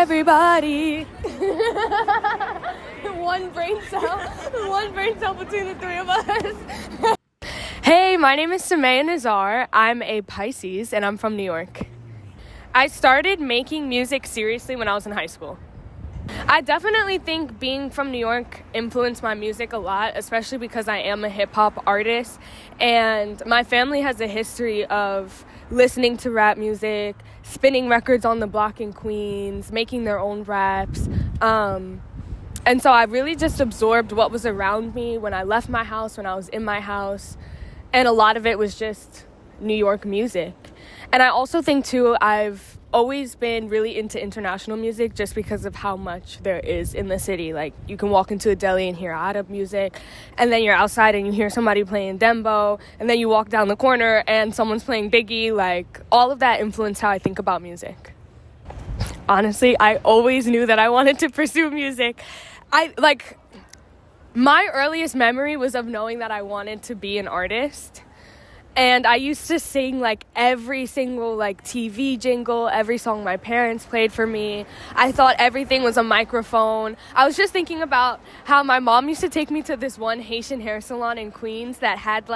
everybody. One brain cell between the three of us. Hey, my name is Sumaya Nazar. I'm a Pisces and I'm from New York. I started making music seriously when I was in high school. I definitely think being from New York influenced my music a lot, especially because I am a hip-hop artist, and my family has a history of listening to rap music, spinning records on the block in Queens, making their own raps, and so I really just absorbed what was around me when I left my house, when I was in my house, and a lot of it was just New York music. And I also think, too, I've always been really into international music just because of how much there is in the city. Like, you can walk into a deli and hear Arab music, and then you're outside and you hear somebody playing dembo, and then you walk down the corner and someone's playing Biggie. Like, all of that influenced how I think about music. Honestly, I always knew that I wanted to pursue music. My earliest memory was of knowing that I wanted to be an artist. And I used to sing, every single, TV jingle, every song my parents played for me. I thought everything was a microphone. I was just thinking about how my mom used to take me to this one Haitian hair salon in Queens that had,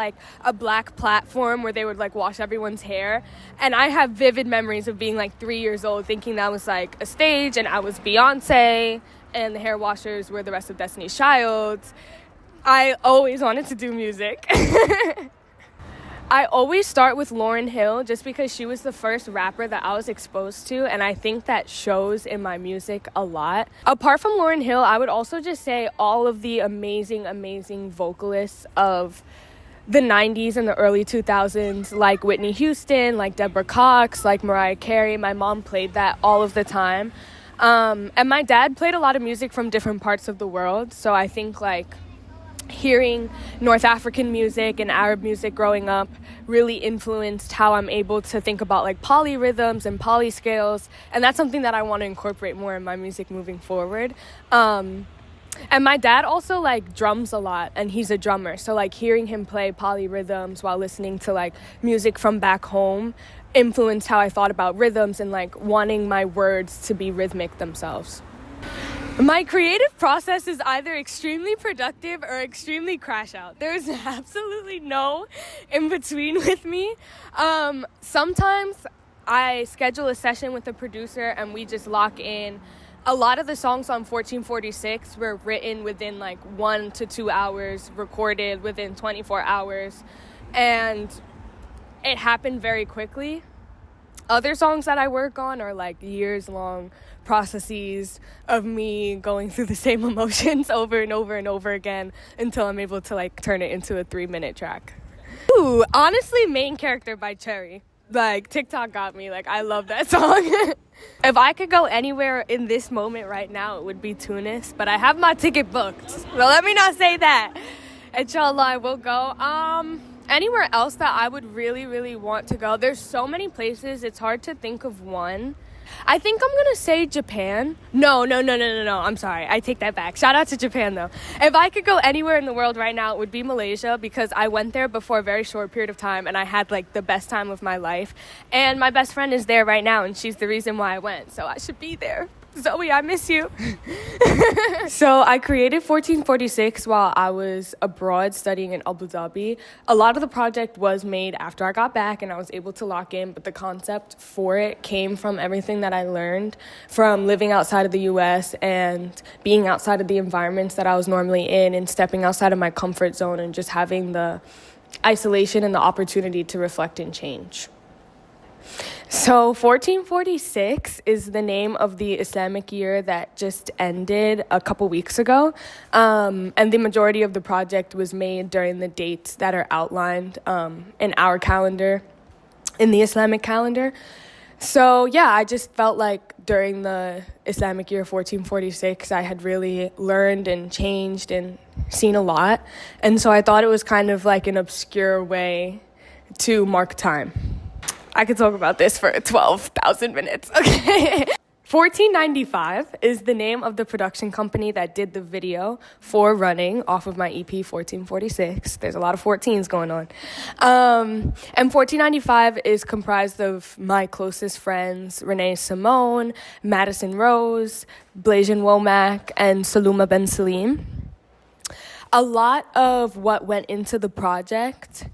a black platform where they would, wash everyone's hair. And I have vivid memories of being, 3 years old, thinking that was, a stage, and I was Beyonce, and the hair washers were the rest of Destiny's Child. I always wanted to do music. I always start with Lauryn Hill just because she was the first rapper that I was exposed to, and I think that shows in my music a lot. Apart from Lauryn Hill, I would also just say all of the amazing vocalists of the 90s and the early 2000s, like Whitney Houston, like Deborah Cox, like Mariah Carey. My mom played that all of the time. And my dad played a lot of music from different parts of the world, so I think, hearing North African music and Arab music growing up really influenced how I'm able to think about polyrhythms and polyscales, and that's something that I want to incorporate more in my music moving forward. And my dad also drums a lot, and he's a drummer, so hearing him play polyrhythms while listening to music from back home influenced how I thought about rhythms and wanting my words to be rhythmic themselves. My creative process is either extremely productive or extremely crash out. There's absolutely no in between with me. Sometimes I schedule a session with a producer and we just lock in. A lot of the songs on 1446 were written within 1 to 2 hours, recorded within 24 hours, and it happened very quickly. Other songs that I work on are years-long processes of me going through the same emotions over and over and over again until I'm able to turn it into a 3-minute track. Ooh, honestly, Main Character by Cherry. TikTok got me. I love that song. If I could go anywhere in this moment right now, it would be Tunis, but I have my ticket booked. Well, let me not say that. Inshallah, I will go. Anywhere else that I would really want to go, there's so many places, it's hard to think of one. I think I'm gonna say Japan. No, I'm sorry, I take that back. Shout out to Japan though. If I could go anywhere in the world right now, it would be Malaysia, because I went there before a very short period of time and I had the best time of my life, and my best friend is there right now and she's the reason why I went, so I should be there. Zoe, I miss you. So I created 1446 while I was abroad studying in Abu Dhabi. A lot of the project was made after I got back and I was able to lock in, but the concept for it came from everything that I learned from living outside of the US and being outside of the environments that I was normally in and stepping outside of my comfort zone and just having the isolation and the opportunity to reflect and change. So 1446 is the name of the Islamic year that just ended a couple weeks ago. And the majority of the project was made during the dates that are outlined in our calendar, in the Islamic calendar. So yeah, I just felt like during the Islamic year 1446, I had really learned and changed and seen a lot. And so I thought it was kind of an obscure way to mark time. I could talk about this for 12,000 minutes, okay? 1495 is the name of the production company that did the video for Running off of my EP 1446. There's a lot of 14s going on. And 1495 is comprised of my closest friends, Renee Simone, Madison Rose, Blasian Womack, and Saluma Ben Salim. A lot of what went into the project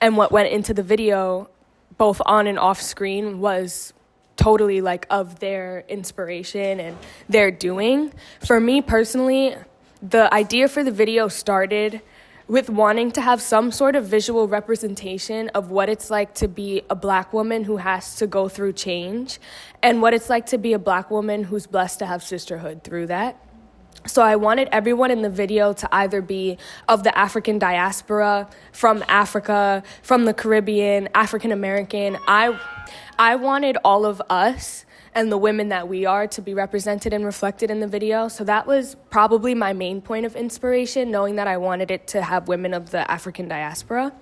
and what went into the video, both on and off screen, was totally like of their inspiration and their doing. For me personally, the idea for the video started with wanting to have some sort of visual representation of what it's like to be a Black woman who has to go through change and what it's like to be a Black woman who's blessed to have sisterhood through that. So I wanted everyone in the video to either be of the African diaspora, from Africa, from the Caribbean, African American. I wanted all of us and the women that we are to be represented and reflected in the video. So that was probably my main point of inspiration, knowing that I wanted it to have women of the African diaspora.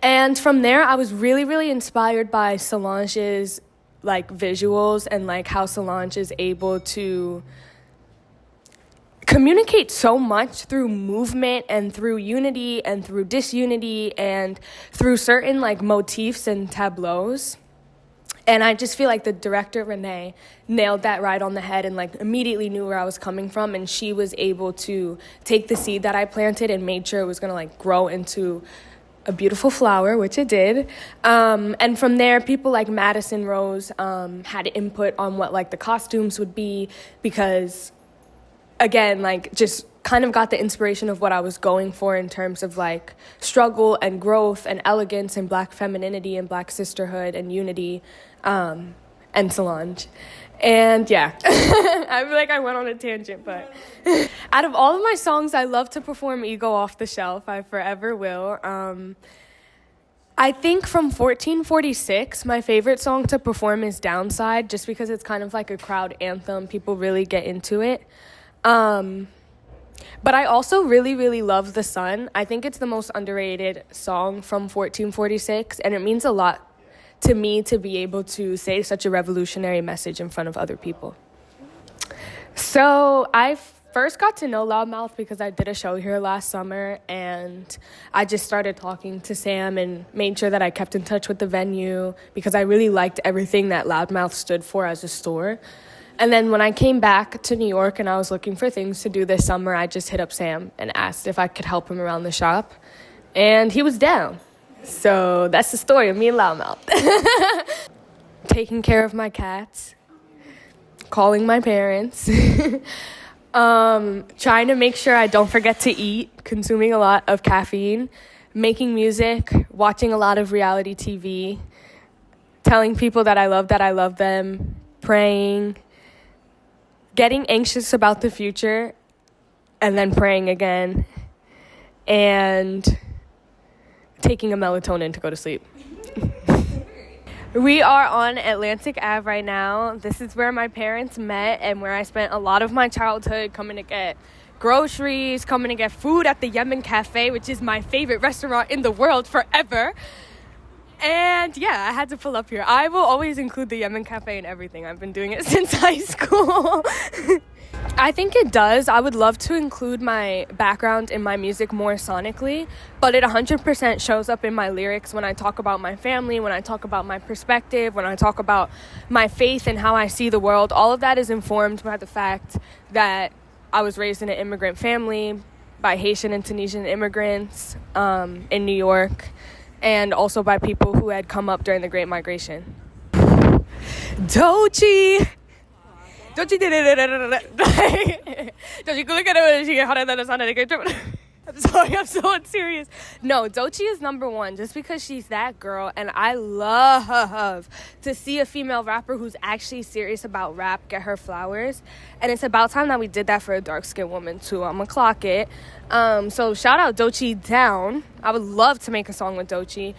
And from there, I was really, really inspired by Solange's like visuals and like how Solange is able to communicate so much through movement and through unity and through disunity and through certain like motifs and tableaus. And I just feel like the director, Renee, nailed that right on the head and like immediately knew where I was coming from. And she was able to take the seed that I planted and made sure it was going to like grow into a beautiful flower, which it did. And from there, people like Madison Rose had input on what like the costumes would be because, again, like just kind of got the inspiration of what I was going for in terms of like struggle and growth and elegance and Black femininity and Black sisterhood and unity, and Solange. And yeah, I feel like I went on a tangent, but out of all of my songs, I love to perform Ego Off the Shelf. I forever will. I think from 1446, my favorite song to perform is Downside, just because it's kind of like a crowd anthem. People really get into it. But I also really, really love The Sun. I think it's the most underrated song from 1446, and it means a lot to me to be able to say such a revolutionary message in front of other people. So I first got to know Loudmouth because I did a show here last summer, and I just started talking to Sam and made sure that I kept in touch with the venue because I really liked everything that Loudmouth stood for as a store. And then when I came back to New York and I was looking for things to do this summer, I just hit up Sam and asked if I could help him around the shop. And he was down. So that's the story of me and Loudmouth. Taking care of my cats, calling my parents, trying to make sure I don't forget to eat, consuming a lot of caffeine, making music, watching a lot of reality TV, telling people that I love them, praying, getting anxious about the future, and then praying again, and taking a melatonin to go to sleep. We are on Atlantic Ave right now. This is where my parents met and where I spent a lot of my childhood coming to get groceries, coming to get food at the Yemen Cafe, which is my favorite restaurant in the world forever. And yeah, I had to pull up here. I will always include the Yemen Cafe in everything. I've been doing it since high school. I think it does. I would love to include my background in my music more sonically, but it 100% shows up in my lyrics when I talk about my family, when I talk about my perspective, when I talk about my faith and how I see the world. All of that is informed by the fact that I was raised in an immigrant family by Haitian and Tunisian immigrants in New York, and also by people who had come up during the Great Migration. Doechii! Doechii did it. Doechii, look at it. I'm sorry, I'm so unserious. No, Doechii is number one just because she's that girl, and I love to see a female rapper who's actually serious about rap get her flowers. And it's about time that we did that for a dark-skinned woman, too. I'm gonna clock it. So shout out Doechii down. I would love to make a song with Doechii.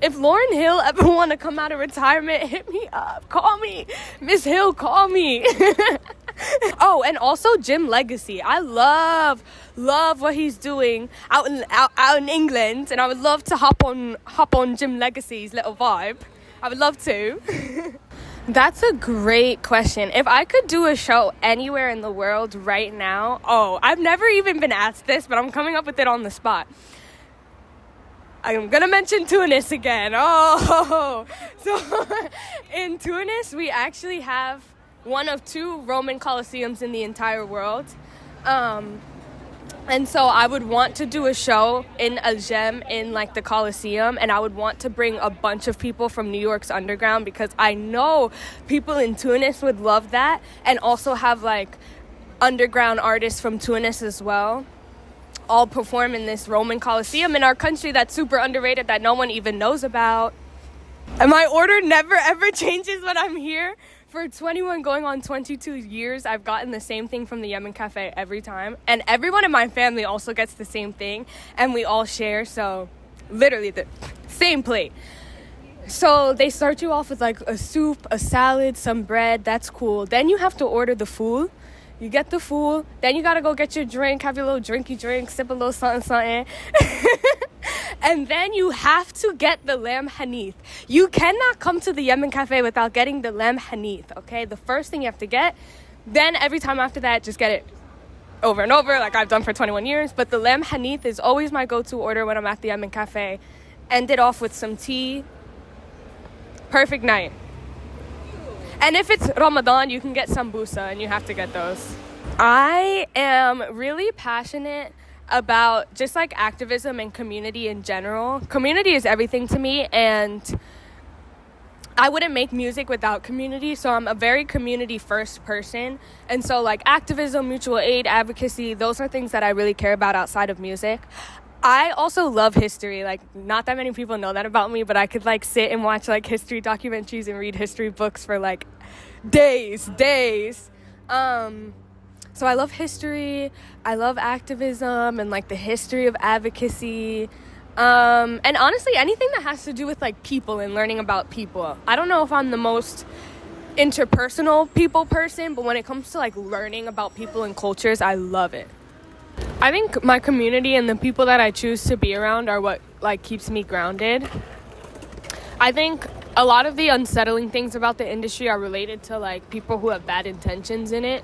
If Lauryn Hill ever want to come out of retirement, hit me up. Call me. Miss Hill, call me. Oh, and also Jim Legacy. I love what he's doing out in England, and I would love to hop on Jim Legacy's little vibe. I would love to. That's a great question. If I could do a show anywhere in the world right now, I've never even been asked this, but I'm coming up with it on the spot. I'm going to mention Tunis again. So in Tunis, we actually have one of 2 Roman Colosseums in the entire world. And so I would want to do a show in Algem in like the Colosseum, and I would want to bring a bunch of people from New York's underground because I know people in Tunis would love that, and also have like underground artists from Tunis as well all perform in this Roman Colosseum in our country that's super underrated that no one even knows about. And my order never ever changes when I'm here. For 21 going on 22 years, I've gotten the same thing from the Yemen Cafe every time. And everyone in my family also gets the same thing. And we all share, so literally the same plate. So they start you off with like a soup, a salad, some bread. That's cool. Then you have to order the food. You get the food. Then you got to go get your drink, have your little drinky drink, sip a little something. And then you have to get the lamb hanith. You cannot come to the Yemen Cafe without getting the lamb hanith, okay? The first thing you have to get. Then every time after that, just get it over and over, like I've done for 21 years. But the lamb hanith is always my go-to order when I'm at the Yemen Cafe. End it off with some tea. Perfect night. And if it's Ramadan, you can get sambusa, and you have to get those. I am really passionate about just like activism and community in general. Community is everything to me, and I wouldn't make music without community, so I'm a very community first person. And so like activism, mutual aid, advocacy, those are things that I really care about outside of music. I also love history. Like, not that many people know that about me, but I could like sit and watch like history documentaries and read history books for like days. So I love history, I love activism and like the history of advocacy, and honestly anything that has to do with like people and learning about people. I don't know if I'm the most interpersonal people person, but when it comes to like learning about people and cultures, I love it. I think my community and the people that I choose to be around are what like keeps me grounded. I think a lot of the unsettling things about the industry are related to like people who have bad intentions in it.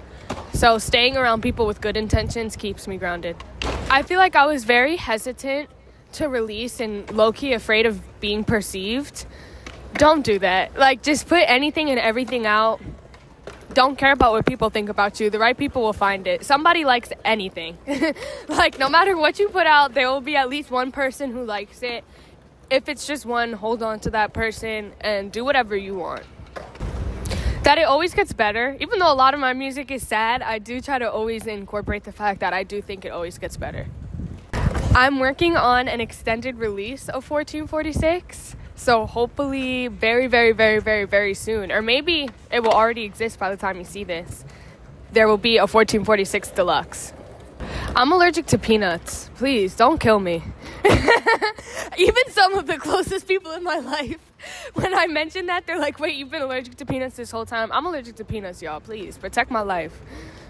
So staying around people with good intentions keeps me grounded. I feel like I was very hesitant to release and low-key afraid of being perceived. Don't do that. Like, just put anything and everything out. Don't care about what people think about you. The right people will find it. Somebody likes anything. Like, no matter what you put out, there will be at least one person who likes it. If it's just one, hold on to that person and do whatever you want. That it always gets better. Even though a lot of my music is sad, I do try to always incorporate the fact that I do think it always gets better. I'm working on an extended release of 1446. So hopefully very, very, very, very, very soon. Or maybe it will already exist by the time you see this. There will be a 1446 Deluxe. I'm allergic to peanuts. Please, don't kill me. Even some of the closest people in my life, when I mention that, they're like, wait, you've been allergic to peanuts this whole time? I'm allergic to peanuts, y'all. Please, protect my life.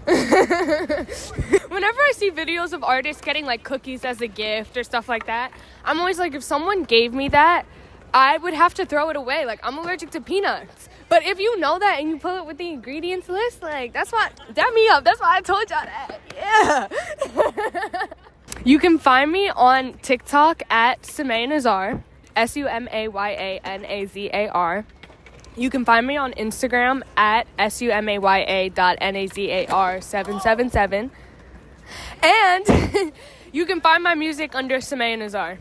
Whenever I see videos of artists getting, like, cookies as a gift or stuff like that, I'm always like, if someone gave me that, I would have to throw it away. Like, I'm allergic to peanuts. But if you know that and you pull it with the ingredients list, like, that's why, dab me up. That's why I told y'all that. Yeah. You can find me on TikTok at Sumaya Nazar, SUMAYANAZAR. You can find me on Instagram at SUMAYA.NAZAR777. And you can find my music under Sumaya Nazar.